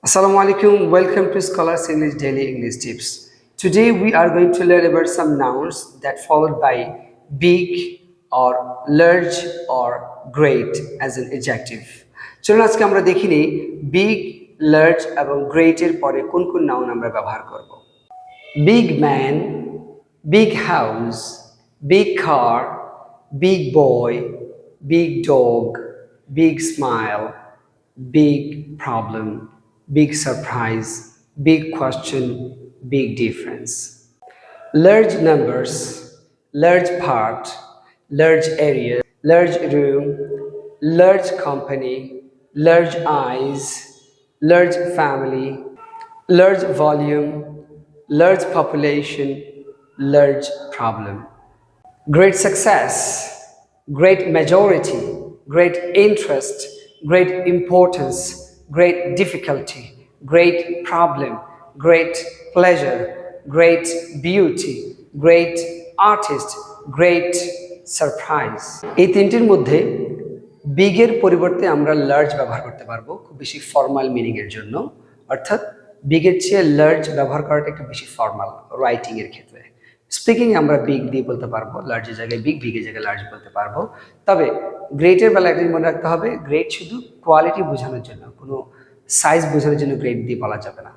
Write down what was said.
Assalamu alaikum, welcome to Scholars English Daily English Tips. Today we are going to learn about some nouns that followed by big or large or great as an adjective. চলুন আজকে আমরা দেখি নেই big, large এবং great এর পরে কোন কোন নাউন আমরা ব্যবহার করব। Big man, big house, big car, big boy, big dog, big smile, big problem, big surprise, big question, big difference. Large numbers, large part, large area, large room, large company, large eyes, large family, large volume, large population, large problem. Great success, great majority, great interest, great importance, great difficulty, great problem, great pleasure, great beauty, great artist, great surprise. এই তিনটির মধ্যে বিগের পরিবর্তে আমরা large ব্যবহার করতে পারবো খুব বেশি ফর্মাল মিনিং এর জন্য, অর্থাৎ বিগের চেয়ে লার্জ ব্যবহার করাটা একটু বেশি ফর্মাল রাইটিং এর ক্ষেত্রে। স্পিকিং আমরা বিগ দিয়ে বলতে পারবো, লার্জের জায়গায় বিগ, বিগের জায়গায় লার্জ বলতে পারবো। তবে গ্রেটের বেলা একটা মনে রাখতে হবে, গ্রেট শুধু কোয়ালিটি বোঝানোর জন্য, কোনো সাইজ বোঝানোর জন্য গ্রেট দিয়ে বলা যাবে না।